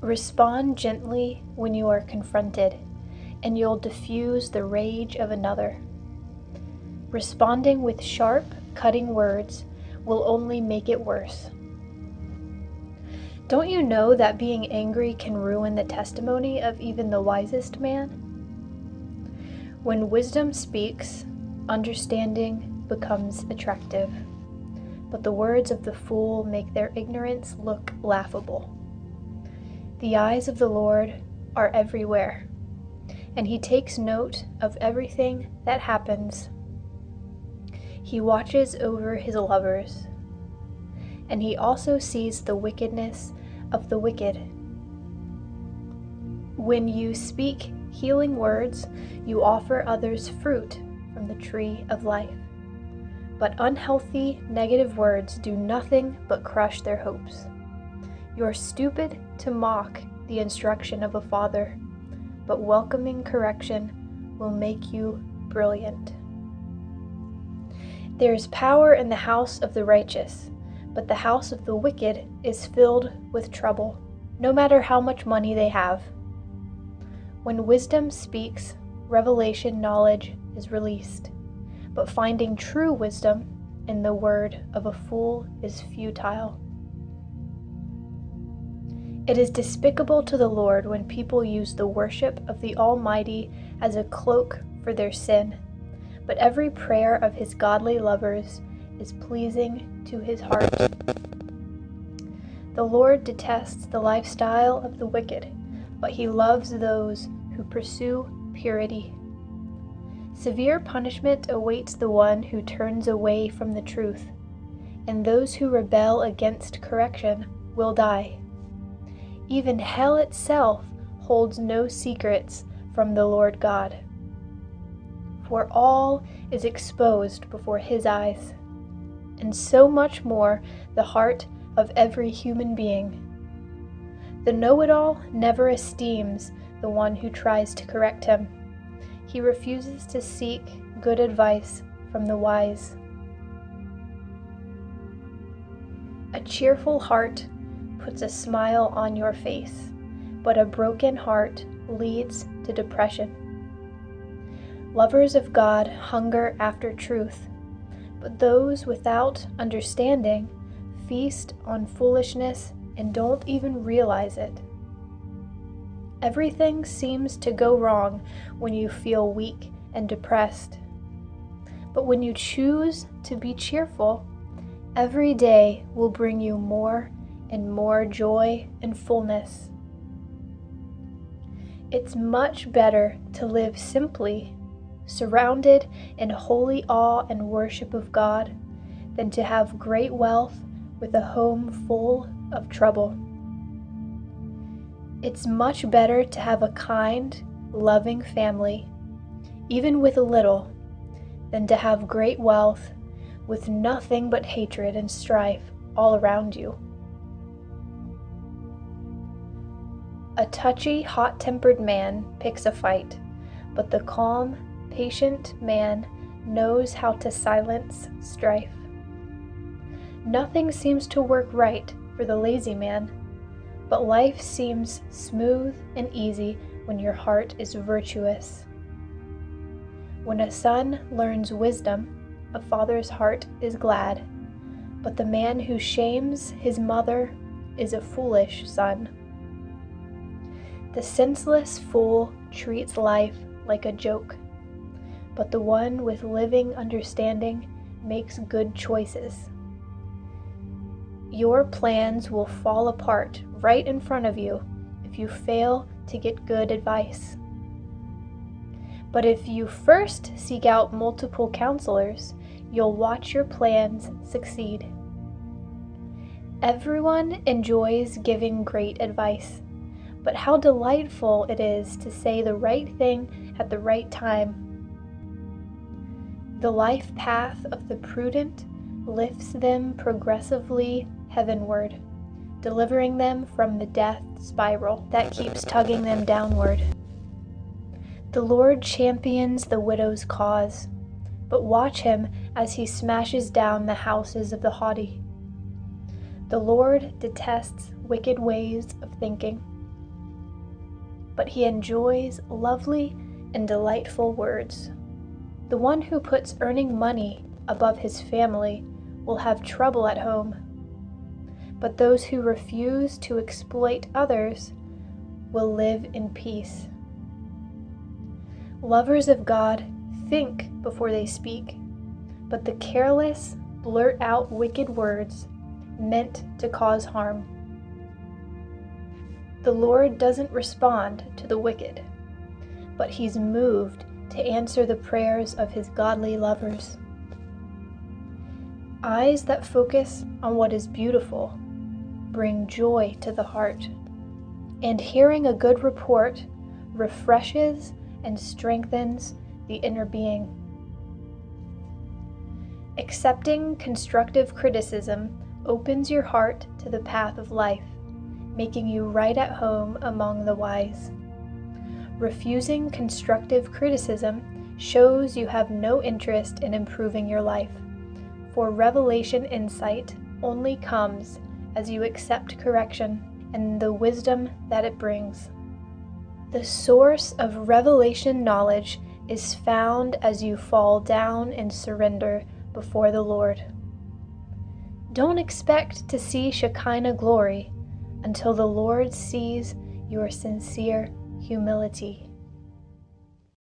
Respond gently when you are confronted, and you'll diffuse the rage of another. Responding with sharp, cutting words will only make it worse. Don't you know that being angry can ruin the testimony of even the wisest man? When wisdom speaks, understanding becomes attractive, but the words of the fool make their ignorance look laughable. The eyes of the Lord are everywhere, and He takes note of everything that happens. He watches over His lovers, and He also sees the wickedness of the wicked. When you speak healing words, you offer others fruit from the tree of life. But unhealthy, negative words do nothing but crush their hopes. You are stupid to mock the instruction of a father, but welcoming correction will make you brilliant. There is power in the house of the righteous, but the house of the wicked is filled with trouble, no matter how much money they have. When wisdom speaks, revelation knowledge is released, but finding true wisdom in the word of a fool is futile. It is despicable to the Lord when people use the worship of the Almighty as a cloak for their sin, but every prayer of His godly lovers is pleasing to His heart. The Lord detests the lifestyle of the wicked, but He loves those who pursue purity. Severe punishment awaits the one who turns away from the truth, and those who rebel against correction will die. Even hell itself holds no secrets from the Lord God, for all is exposed before His eyes, and so much more the heart of every human being. The know-it-all never esteems the one who tries to correct him. He refuses to seek good advice from the wise. A cheerful heart puts a smile on your face, but a broken heart leads to depression. Lovers of God hunger after truth, but those without understanding feast on foolishness and don't even realize it. Everything seems to go wrong when you feel weak and depressed. But when you choose to be cheerful, every day will bring you more and more joy and fullness. It's much better to live simply, surrounded in holy awe and worship of God, than to have great wealth with a home full of trouble. It's much better to have a kind, loving family, even with a little, than to have great wealth with nothing but hatred and strife all around you. A touchy, hot-tempered man picks a fight, but the calm, patient man knows how to silence strife. Nothing seems to work right for the lazy man, but life seems smooth and easy when your heart is virtuous. When a son learns wisdom, a father's heart is glad, but the man who shames his mother is a foolish son. The senseless fool treats life like a joke, but the one with living understanding makes good choices. Your plans will fall apart right in front of you if you fail to get good advice. But if you first seek out multiple counselors, you'll watch your plans succeed. Everyone enjoys giving great advice, but how delightful it is to say the right thing at the right time. The life path of the prudent lifts them progressively heavenward, delivering them from the death spiral that keeps tugging them downward. The Lord champions the widow's cause, but watch Him as He smashes down the houses of the haughty. The Lord detests wicked ways of thinking, but he enjoys lovely and delightful words. The one who puts earning money above his family will have trouble at home, but those who refuse to exploit others will live in peace. Lovers of God think before they speak, but the careless blurt out wicked words meant to cause harm. The Lord doesn't respond to the wicked, but he's moved to answer the prayers of his godly lovers. Eyes that focus on what is beautiful bring joy to the heart, and hearing a good report refreshes and strengthens the inner being. Accepting constructive criticism opens your heart to the path of life, making you right at home among the wise. Refusing constructive criticism shows you have no interest in improving your life, for revelation insight only comes as you accept correction and the wisdom that it brings. The source of revelation knowledge is found as you fall down and surrender before the Lord. Don't expect to see Shekinah glory until the Lord sees your sincere humility.